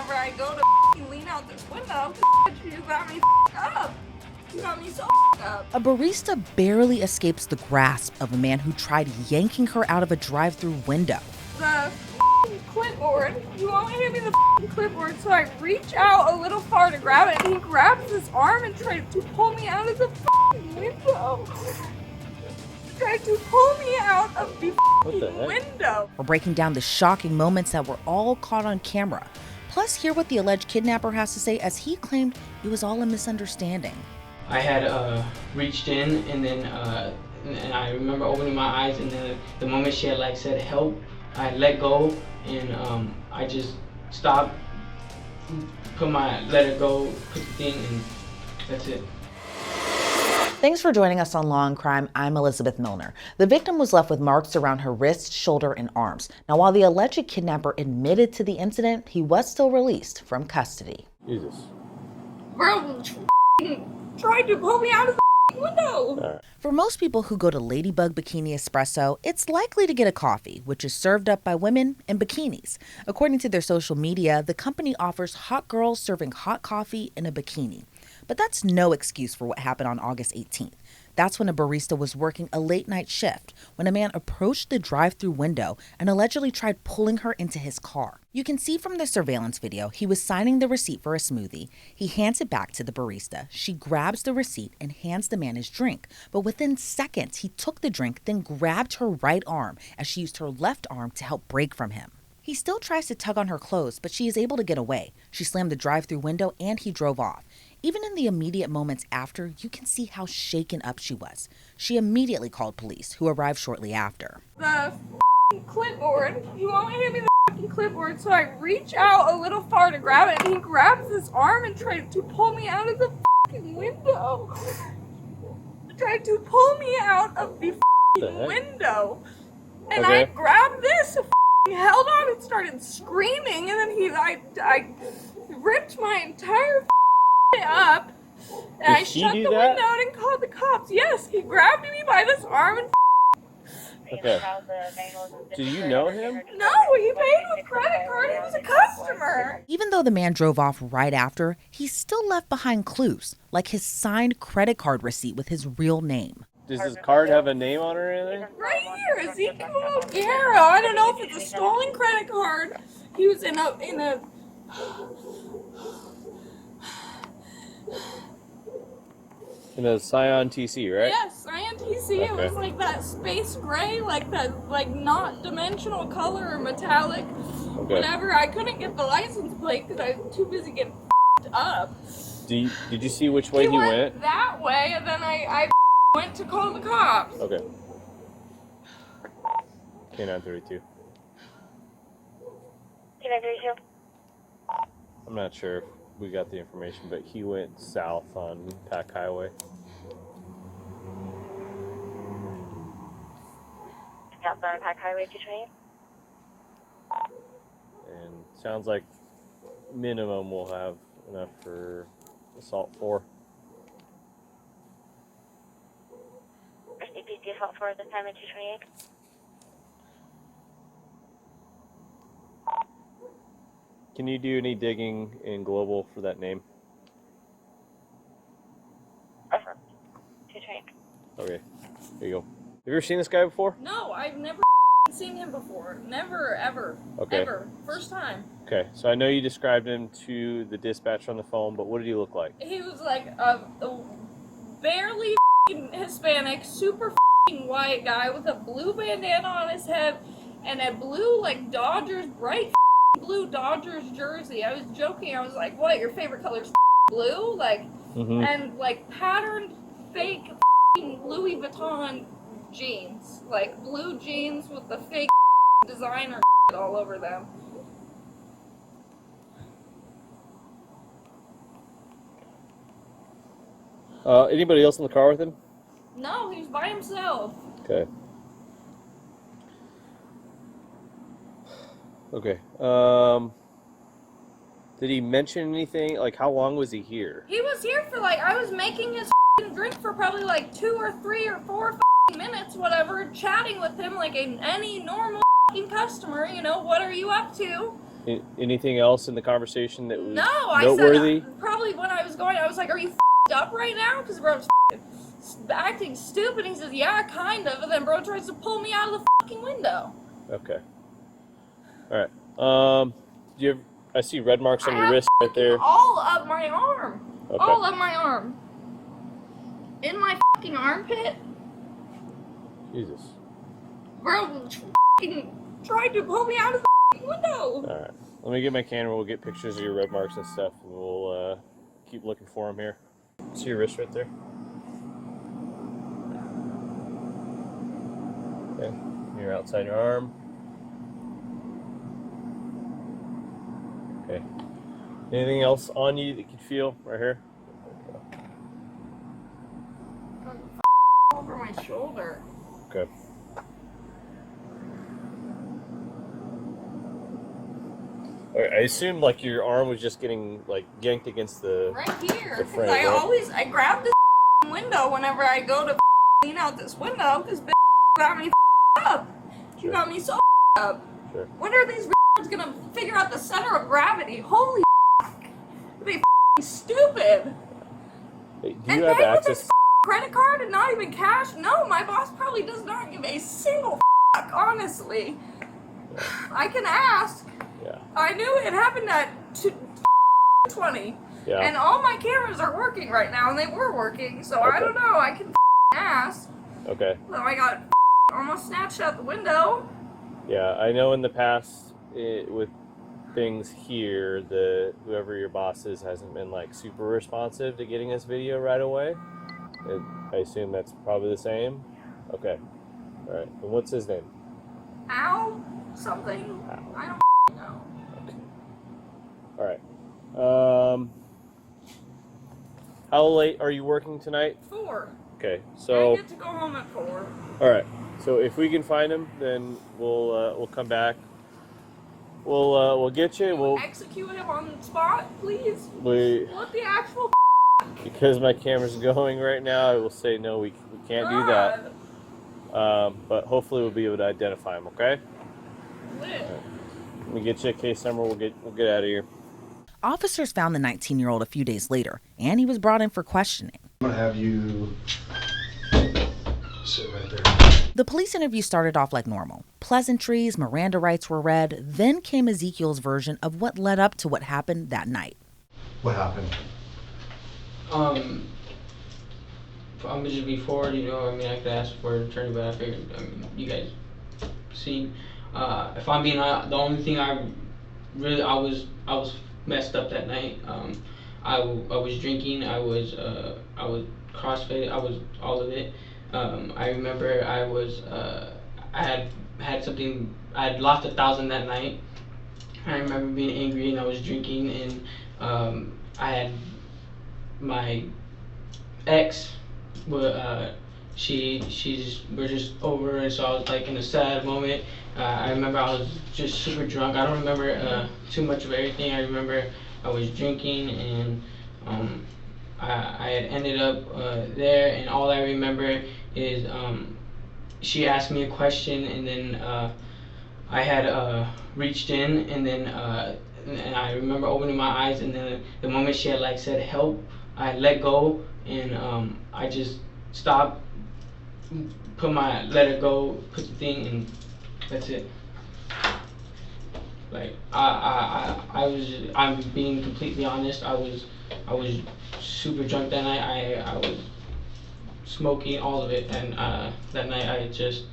whenever I go to lean out this window, she got me up. She got me so up. A barista barely escapes the grasp of a man who tried yanking her out of a drive-thru window. The clipboard, you won't hand me the clipboard, so I reach out a little far to grab it, and he grabs his arm and tried to pull me out of the window. Tried to pull me out of the window. We're breaking down the shocking moments that were all caught on camera. Plus, hear what the alleged kidnapper has to say, as he claimed it was all a misunderstanding. I had reached in, and then and I remember opening my eyes, and then the moment she had said help, I let go, and I just stopped, let her go, put the thing, and that's it. Thanks for joining us on Law & Crime. I'm Elizabeth Millner. The victim was left with marks around her wrist, shoulder, and arms. Now, while the alleged kidnapper admitted to the incident, he was still released from custody. Jesus. Bro, tried to pull me out of the window. For most people who go to Ladybug Bikini Espresso, it's likely to get a coffee, which is served up by women in bikinis. According to their social media, the company offers hot girls serving hot coffee in a bikini. But that's no excuse for what happened on August 18th. That's when a barista was working a late-night shift when a man approached the drive-thru window and allegedly tried pulling her into his car. You can see from the surveillance video, he was signing the receipt for a smoothie. He hands it back to the barista. She grabs the receipt and hands the man his drink. But within seconds, he took the drink, then grabbed her right arm as she used her left arm to help break from him. He still tries to tug on her clothes, but she is able to get away. She slammed the drive-thru window and he drove off. Even in the immediate moments after, you can see how shaken up she was. She immediately called police, who arrived shortly after. The clipboard, you won't hand me the clipboard, so I reach out a little far to grab it, and he grabs his arm and tried to pull me out of the window. Tried to pull me out of the window. And I grabbed this, held on and started screaming, and then I ripped my entire up, and I shut the window and called the cops. Yes, he grabbed me by this arm and Okay. Do you know him? no, he paid with credit card. He was a customer. Even though the man drove off right after, he still left behind clues, like his signed credit card receipt with his real name. Does his card have a name on it or anything? Right here, Ezekial Guerrero. I don't know if it's a stolen credit card. He was in a In a Scion TC, right? Yes, Cyan TC. It was like that space gray, like that, not dimensional color or metallic. Whatever. I couldn't get the license plate because I was too busy getting up. Did you see which way he went? That way, and then I went to call the cops. Okay. K932. K932. I'm not sure if we got the information, but he went south on Pack Highway. South on Pack Highway 220. And sounds like minimum we'll have enough for assault 4. APC assault 4 at this time at 228. Can you do any digging in Global for that name? Affirmed. 228. Okay, there you go. Have you ever seen this guy before? No, I've never seen him before. Never, ever. Okay. Ever. First time. Okay, so I know you described him to the dispatcher on the phone, but what did he look like? He was like a barely Hispanic, super white guy with a blue bandana on his head and a blue, Dodgers, bright blue Dodgers jersey. I was joking. I was like, what, your favorite color's blue? And patterned fake Louis Vuitton jeans. Blue jeans with the fake designer all over them. Anybody else in the car with him? No, he was by himself. Okay. Did he mention anything? How long was he here? He was here for I was making his drink for probably 2 or 3 or 4 minutes, whatever, chatting with him like any normal customer, what are you up to? Anything else in the conversation that was No, I noteworthy? said probably when I was going, I was like, "Are you up right now?" Because bro was acting stupid. He says, "Yeah, kind of," and then bro tries to pull me out of the fucking window. Okay. All right. I see red marks on I your have wrist right there. all up my arm. Okay. All up my arm. In my fucking armpit. Jesus. Bro fucking tried to pull me out of the fucking window. All right. Let me get my camera. We'll get pictures of your red marks and stuff, and we'll keep looking for them here. See your wrist right there? Okay. You're outside your arm. Okay. Anything else on you that you can feel right here? Over my shoulder. Okay. All right, I assume like your arm was just getting like yanked against the Right here. the Because frame, I right? I grab this window whenever I go to clean out this window because got me up. She Sure. got me so up. Sure. When are these gonna figure out the center of gravity? Holy are they stupid? Hey, do And you have pay with access? this credit card and not even cash? No, my boss probably does not give a single honestly. I can ask. Yeah. I knew it happened at 20. Yeah. And all my cameras are working right now, and they were working, so I Okay. don't know. I can ask. Okay. So I got almost snatched out the window. Yeah, I know in the past with things here, whoever your boss is hasn't been like super responsive to getting us video right away. I assume that's probably the same. Okay. All right. And what's his name? Ow. Something. Ow. I don't know. All right. How late are you working tonight? 4. Okay. I So get to go home at 4. all right. So if we can find him, then we'll come back. We'll get you. We'll Execute him on the spot, please. What the actual because my camera's going right now. I will say no. We can't do that. But hopefully we'll be able to identify him. Okay. Lit. Let me get you a case number. We'll get out of here. Officers found the 19-year-old a few days later, and he was brought in for questioning. I'm gonna have you sit right there. The police interview started off like normal. Pleasantries, Miranda rights were read, then came Ezekiel's version of what led up to what happened that night. What happened? Just before, I could ask for an attorney, but I figured, you guys seen. If I'm being honest, the only thing I was messed up that night. I was drinking. I was crossfaded. I was all of it. I remember I had something. I had lost 1,000 that night. I remember being angry and I was drinking, and I had my ex. We're just over, and so I was like in a sad moment. I remember I was just super drunk. I don't remember too much of everything. I remember I was drinking, and I had ended up there, and all I remember is she asked me a question, and then I had reached in, and then and I remember opening my eyes, and then the moment she had like said help, I let go, and I just stopped, let it go, put the thing, and that's it. Like I'm being completely honest. I was super drunk that night. I was smoking, all of it, and that night I just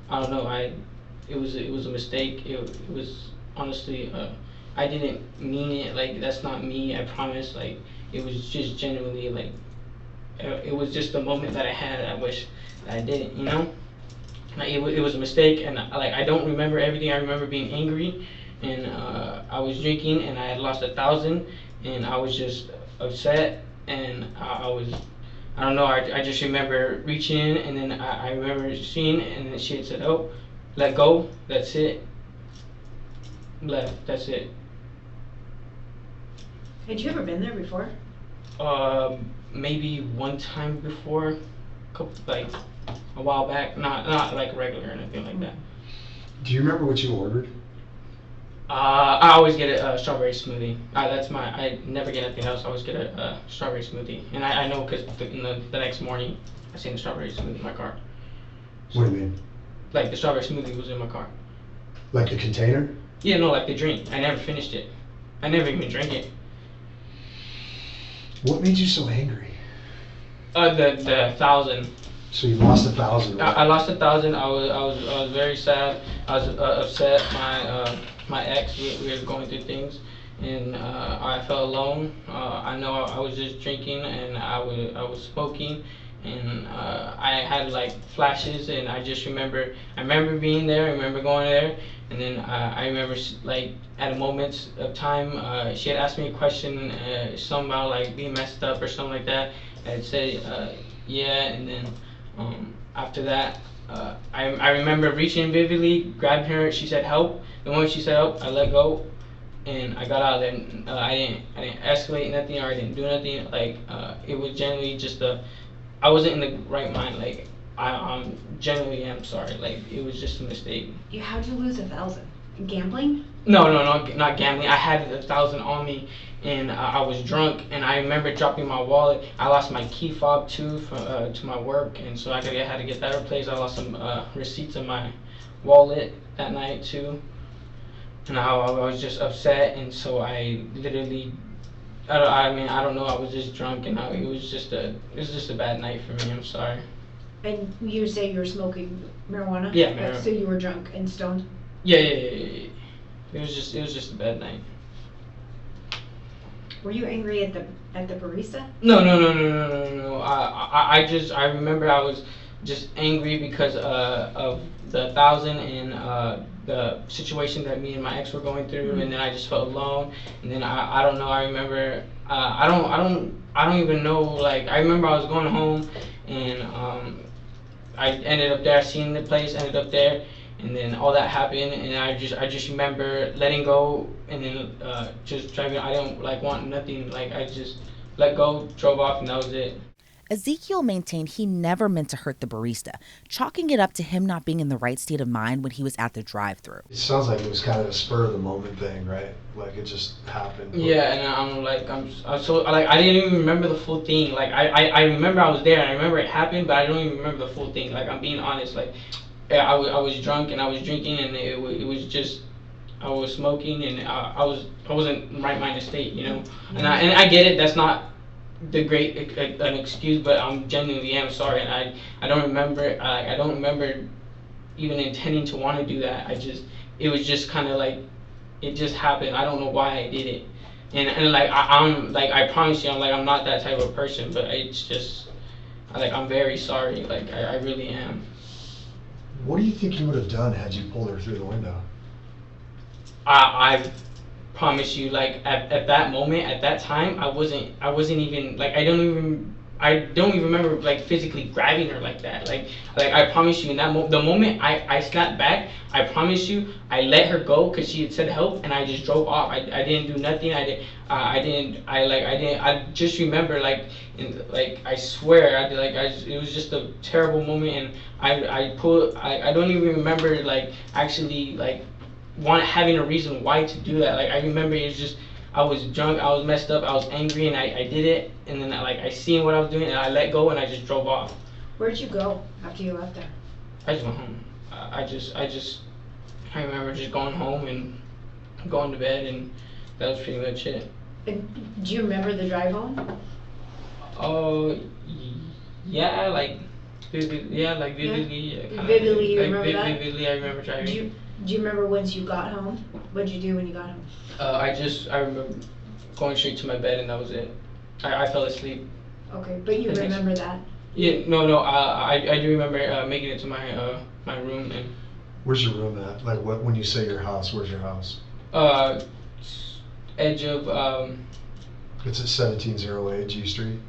I don't know. It was a mistake. It was honestly I didn't mean it. Like, that's not me. I promise. Like, it was just genuinely like it was just the moment that I had. I wish that I didn't. Like, it was a mistake, and I don't remember everything. I remember being angry, and I was drinking, and I had lost 1,000, and I was just upset, and I don't know. I just remember reaching in, and then I remember seeing, and then she had said, "Oh, let go. That's it. Left. That's it." Had you ever been there before? Maybe one time before, a while back. Not like regular or anything like that. Do you remember what you ordered? I always get a strawberry smoothie. I never get anything else. I always get a strawberry smoothie. And I know because the next morning, I seen the strawberry smoothie in my car. What do you mean? Like the strawberry smoothie was in my car. Like the container? Yeah, no, like the drink. I never finished it. I never even drank it. What made you so angry? The 1,000. So you lost 1,000. Right? I lost 1,000. I was very sad. I was upset. My ex, we were going through things, and I felt alone. I know I was just drinking, and I was smoking, and I had like flashes, and I remember being there. I remember going there, and then I remember like at a moment of time, she had asked me a question, something about like being messed up or something like that. I'd say yeah, and then after that, I remember reaching vividly, grabbed her. She said help. The moment she said help, I let go, and I got out of there. I didn't escalate nothing, or I didn't do nothing. Like it was generally just I wasn't in the right mind. Like I genuinely am sorry. Like it was just a mistake. How'd you lose 1,000? Gambling? No, not gambling. I had 1,000 on me, and I was drunk, and I remember dropping my wallet. I lost my key fob too to my work, and so I had to get that replaced. I lost some receipts in my wallet that night too, and I was just upset, and so I literally, I don't know. I was just drunk, and it was just a bad night for me. I'm sorry. And you say you were smoking marijuana? Yeah, marijuana. So you were drunk and stoned? Yeah. It was just a bad night. Were you angry at the barista? No. I remember I was just angry because of the 1,000 and the situation that me and my ex were going through, and then I just felt alone. And then I don't know. I remember I don't even know. Like I remember I was going home, and I ended up there. I seen the place, ended up there. And then all that happened, and I just remember letting go, and then just driving. I didn't want nothing. Like I just let go, drove off, and that was it. Ezekiel maintained he never meant to hurt the barista, chalking it up to him not being in the right state of mind when he was at the drive-thru. It sounds like it was kind of a spur of the moment thing, right? Like it just happened. Yeah, and I'm so like I didn't even remember the full thing. Like I remember I was there, and I remember it happened, but I don't even remember the full thing. Like I'm being honest. Like I was drunk and I was drinking, and it was just I was smoking, and I wasn't in right minded state, you know. And I get it. That's not the great an excuse, but I'm genuinely am sorry, and I don't remember. I don't remember even intending to want to do that. It was just kind of like it just happened. I don't know why I did it, and like I promise you, I'm not that type of person, but it's just I'm very sorry. Like I really am. What do you think you would have done had you pulled her through the window? I promise you, like at that moment, at that time, I wasn't even like I don't even remember like physically grabbing her like that. Like I promise you, in that the moment I snapped back, I promise you, I let her go because she had said help, and I just drove off. I didn't do nothing. I just remember I swear it was just a terrible moment, and I don't even remember actually having a reason why to do that. Like I remember it was just I was drunk, I was messed up, I was angry, and I did it, and then I seen what I was doing, and I let go, and I just drove off. Where'd you go after you left there? I just went home. I remember just going home and going to bed, and that was pretty much it. And do you remember the drive home? Oh, yeah, vividly. Yeah, Vividly, you remember that? Vividly, I remember driving. Do you remember once you got home? What'd you do when you got home? I remember going straight to my bed, and that was it. I fell asleep. Okay, but you remember that? Yeah, no. I do remember making it to my my room. And where's your room at? Like when you say your house, where's your house? Edge of It's at 1708 G Street.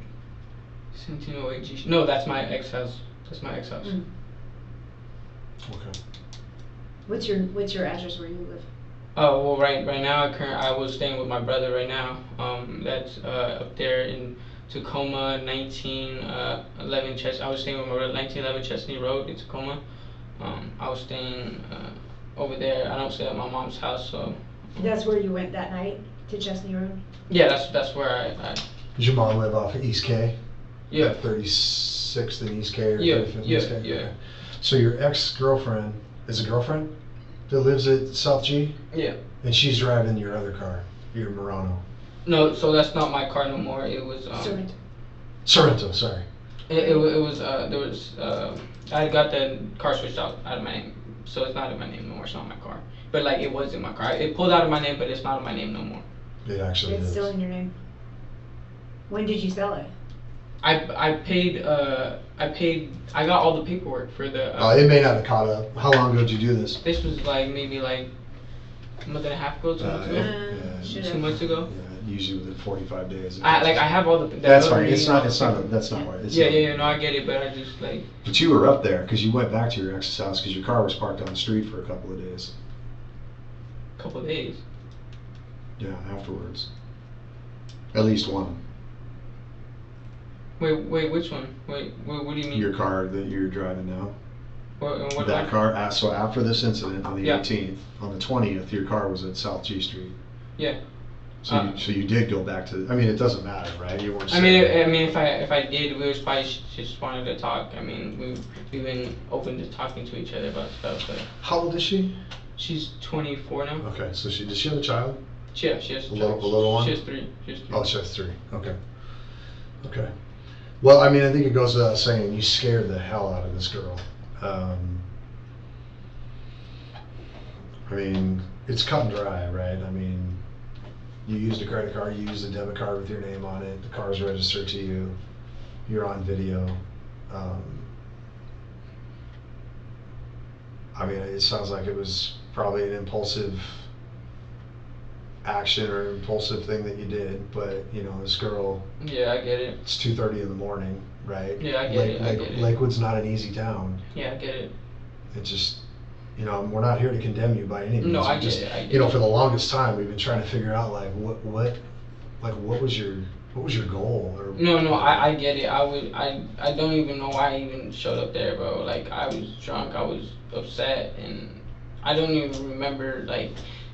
1708 G Street. No, that's my ex house. That's my ex house. Okay. What's your address where you live? Oh well, right now I was staying with my brother right now. That's up there in Tacoma, 1911 Chestney. I was staying with my brother, 1911 Chestney Road in Tacoma. I was staying over there. I don't stay at my mom's house, so That's where you went that night, to Chesney Road? Yeah, that's where I Does your mom live off of East K? yeah. 36th and East K or Yeah, 35th and yeah, East K? yeah. Okay. So your ex-girlfriend is a girlfriend that lives at South G? Yeah. And she's driving your other car, your Murano. No, so that's not my car no more. It was Sorrento, sorry. it was there was I got the car switched out of my name, so it's not in my name no more. It's not my car, but like it was in my car. It pulled out of my name, but it's not in my name no more. It actually It's is. still in your name. When did you sell it? I paid I got all the paperwork for the. It may not have caught up. How long ago did you do this? This was like maybe like a month and a half ago, 2 months ago. Yeah, Should've. 2 months ago. yeah, usually within 45 days. I have all the. That's fine. notary, It's not. That's not why. It's Yeah, no, I get it, but I just like. But you were up there because you went back to your ex's house because your car was parked on the street for a couple of days. Couple of days. Yeah, afterwards. At least one. Wait, which one? Wait, what do you mean? Your car that you're driving now. What That car. So after this incident on the Yeah. 18th, on the 20th, your car was at South G Street. Yeah. So you did go back to. I mean, it doesn't matter, right? You weren't. I mean, if I did, we was probably just wanted to talk. I mean, we've been open to talking to each other about stuff. But How old is she? she's 24 now. Okay, so does she have a child? Yeah, she has A little one? She has 3. She has 3. Oh, she has 3. Okay. Okay. Well, I mean, I think it goes without saying you scared the hell out of this girl. I mean, it's cut and dry, right? I mean, you used a credit card, you used a debit card with your name on it, the car's registered to you, you're on video. I mean, it sounds like it was probably an impulsive action or an impulsive thing that you did, but you know, this girl, Yeah, I get it. it's 2:30 in the morning, right? Yeah, I get it, I get it. Lakewood's not an easy town. Yeah, I get it. It just, you know, we're not here to condemn you by any means. No, I We get just, it, I get you know, it. for the longest time, we've been trying to figure out like what was your goal? Or No, I get it. I don't even know why I even showed up there, bro. Like, I was drunk, I was upset, and I don't even remember, like,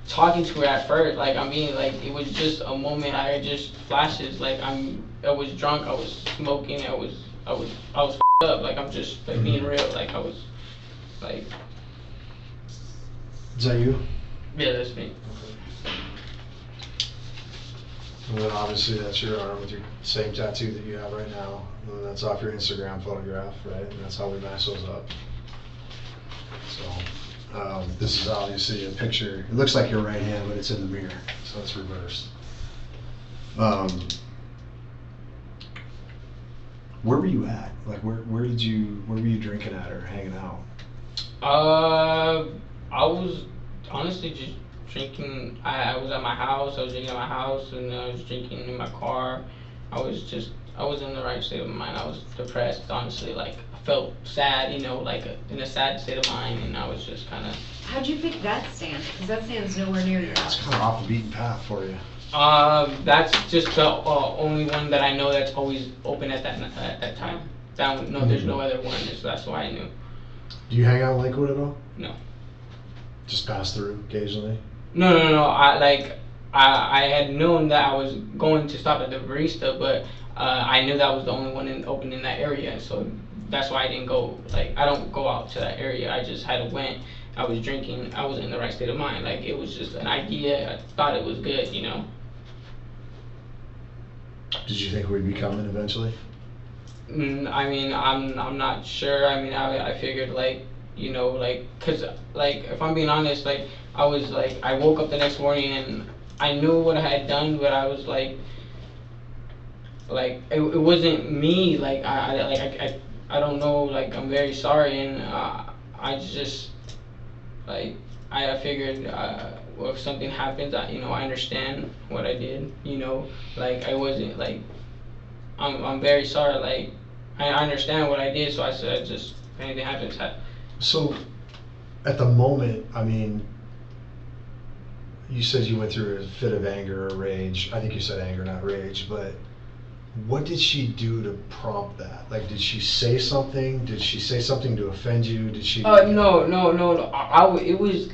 talking to her at first. Like, I mean, like, it was just a moment. I had just flashes. Like, I was drunk, I was smoking, I was f***ed up. Like, I'm just, like, being real. Like, I was, like, Is that you? yeah, that's me. And then obviously that's your arm with your same tattoo that you have right now. And then that's off your Instagram photograph, right? And that's how we match those up. So this is obviously a picture. It looks like your right hand, but it's in the mirror, so it's reversed. Where were you at? Like where were you drinking at or hanging out? I was honestly just drinking. I was at my house. I was drinking at my house, and I was drinking in my car. I was in the right state of mind. I was depressed, honestly. Like, I felt sad, you know, like in a sad state of mind, and I was just kind of. How'd you pick that stand? Because that stand's nowhere near your It's house. kind of off the beaten path for you. That's just the only one that I know that's always open at that time. That one, no, there's no other one, so that's why I knew. Do you hang out in Lakewood at all? No. Just pass through occasionally? No. I had known that I was going to stop at the barista, but I knew that was the only one open in that area, so that's why I didn't go. Like, I don't go out to that area. I just had went. I was drinking. I wasn't in the right state of mind. Like, it was just an idea. I thought it was good, you know. Did you think we'd be coming eventually? I mean, I'm not sure. I mean, I figured, like, you know, like, cause like, if I'm being honest, like, I was like, I woke up the next morning and I knew what I had done, but I was like it wasn't me. Like, I don't know. Like, I'm very sorry, and I just like I figured well, if something happens, you know, I understand what I did. You know, like, I wasn't like I'm very sorry. Like, I understand what I did, so I said, just if anything happens. So, at the moment, I mean, you said you went through a fit of anger or rage. I think you said anger, not rage, but what did she do to prompt that? Like, did she say something? Did she say something to offend you? Did she? No. It was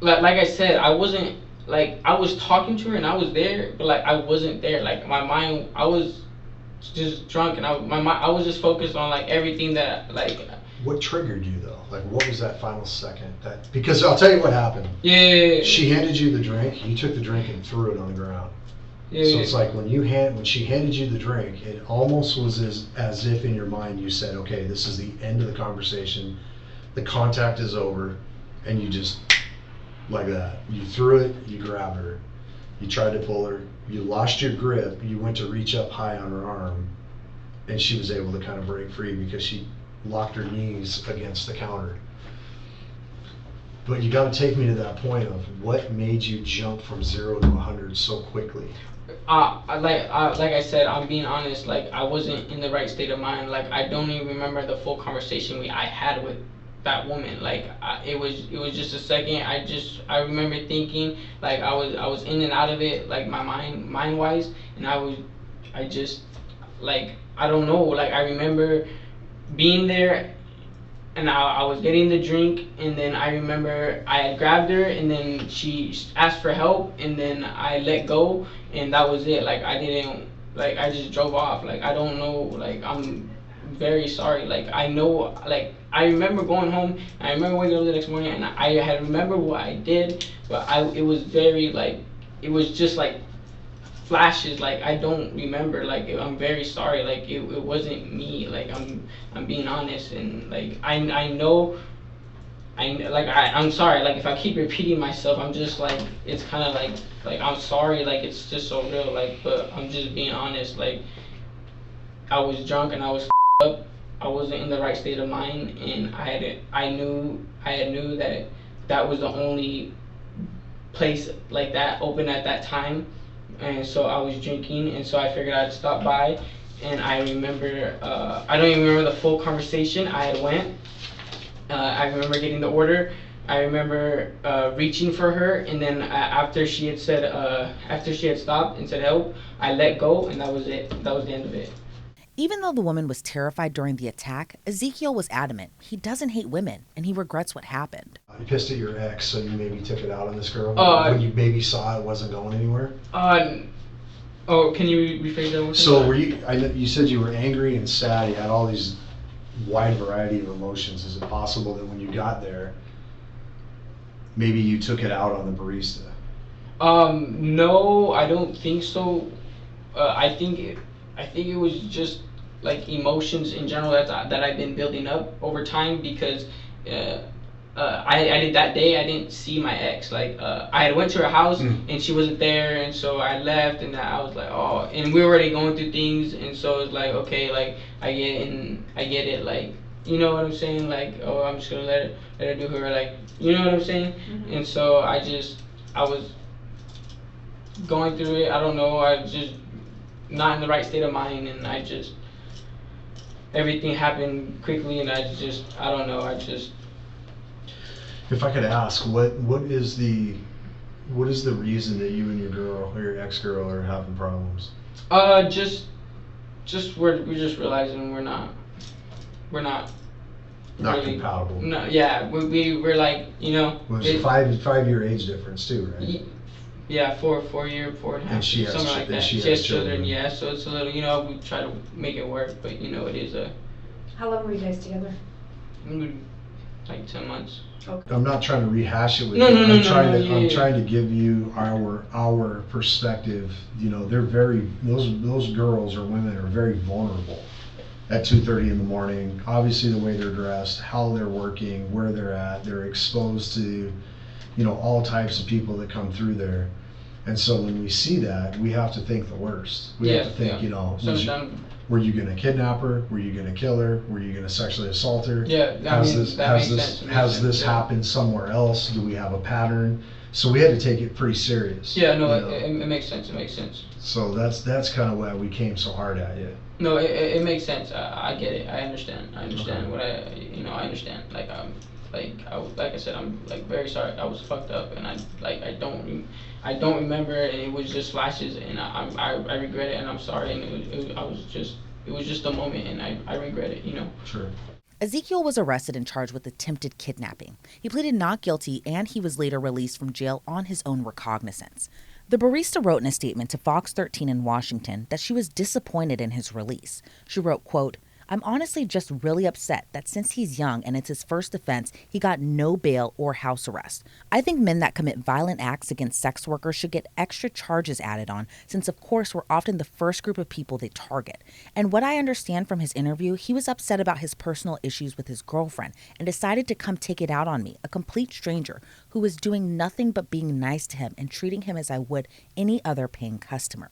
like I said, I wasn't like I was talking to her and I was there, but like I wasn't there. Like my mind, I was just drunk and I was just focused on like everything that like. What triggered you though? Like what was that final second? Because I'll tell you what happened. Yeah. She handed you the drink. You took the drink and threw it on the ground. Yeah. So it's like when she handed you the drink, it almost was as if in your mind you said, okay, this is the end of the conversation. The contact is over, and you just like that. You threw it. You grabbed her. You tried to pull her. You lost your grip. You went to reach up high on her arm, and she was able to kind of break free because she locked her knees against the counter. But you got to take me to that point of what made you jump from 0 to 100 so quickly. Like I said, I'm being honest. Like I wasn't in the right state of mind. Like I don't even remember the full conversation I had with that woman. Like it was just a second. I remember thinking like I was in and out of it, like my mind wise, and I just like I don't know. Like I remember being there. And I was getting the drink, and then I remember I had grabbed her, and then she asked for help, and then I let go, and that was it. Like I didn't, like I just drove off. Like I don't know, like I'm very sorry. Like I know, like I remember going home, and I remember waking up the next morning, and I had remember what I did, but it was very like, it was just like flashes. Like I don't remember. Like I'm very sorry. Like it wasn't me. Like I'm being honest, and like I know. I'm sorry. Like if I keep repeating myself, I'm just like it's kind of like I'm sorry. Like it's just so real. Like but I'm just being honest. Like I was drunk and I was up. I wasn't in the right state of mind, and I knew that was the only place like that open at that time. And so I was drinking, and so I figured I'd stop by. And I remember, I don't even remember the full conversation. I had went. I remember getting the order. I remember reaching for her, and then after she had stopped and said help, I let go, and that was it. That was the end of it. Even though the woman was terrified during the attack, Ezekiel was adamant. He doesn't hate women, and he regrets what happened. You pissed at your ex, so you maybe took it out on this girl when you maybe saw it wasn't going anywhere? Oh, can you rephrase that one? So you said you were angry and sad. You had all these wide variety of emotions. Is it possible that when you got there, maybe you took it out on the barista? No, I don't think so. I think it was just like emotions in general that I've been building up over time because I did that day. I didn't see my ex. Like I had went to her house and she wasn't there, and so I left, and I was like, oh, and we were already going through things, and so it's like okay, like I get it, like you know what I'm saying, like oh, I'm just gonna let her do her, like you know what I'm saying, and so I was going through it. I don't know. I just not in the right state of mind, and everything happened quickly, and I don't know. If I could ask, what is the reason that you and your girl or your ex-girl are having problems? We're just realizing we're not really compatible. No, yeah, we're like, you know. Well, it's a 5-year age difference too, right? Yeah, 4 year, 4.5, and she has, something like that. She has children. Yeah, so it's a little, you know, we try to make it work, but you know, it is a. How long were you guys together? Like 10 months. Okay. I'm not trying to rehash it with you. I'm trying to give you our perspective. You know, they're those girls or women are very vulnerable at 2:30 in the morning. Obviously, the way they're dressed, how they're working, where they're at, they're exposed to, you know, all types of people that come through there. And so when we see that, we have to think the worst. We have to think, you know, were you going to kidnap her? Were you going to kill her? Were you going to sexually assault her? Yeah, has this happened somewhere else? Do we have a pattern? So we had to take it pretty serious. Yeah, no, it makes sense. It makes sense. So that's kind of why we came so hard at you. No, it makes sense. I get it. I understand. I understand Okay. I understand. Like like I said, I'm like very sorry. I was fucked up, and I don't remember, and it was just flashes, and I regret it, and I'm sorry, and it was just a moment, and I regret it, you know. Sure. Ezekiel was arrested and charged with attempted kidnapping. He pleaded not guilty, and he was later released from jail on his own recognizance. The barista wrote in a statement to Fox 13 in Washington that she was disappointed in his release. She wrote, quote, "I'm honestly just really upset that since he's young and it's his first offense, he got no bail or house arrest. I think men that commit violent acts against sex workers should get extra charges added on, since of course we're often the first group of people they target. And what I understand from his interview, he was upset about his personal issues with his girlfriend and decided to come take it out on me, a complete stranger who was doing nothing but being nice to him and treating him as I would any other paying customer.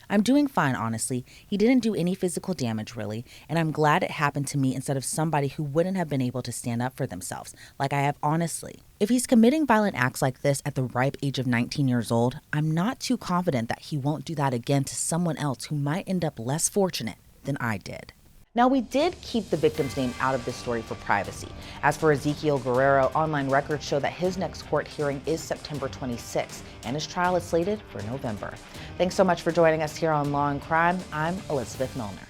I'm doing fine, honestly. He didn't do any physical damage, really, and I'm glad it happened to me instead of somebody who wouldn't have been able to stand up for themselves, like I have honestly. If he's committing violent acts like this at the ripe age of 19 years old, I'm not too confident that he won't do that again to someone else who might end up less fortunate than I did." Now, we did keep the victim's name out of this story for privacy. As for Ezekiel Guerrero, online records show that his next court hearing is September 26th, and his trial is slated for November. Thanks so much for joining us here on Law and Crime. I'm Elizabeth Millner.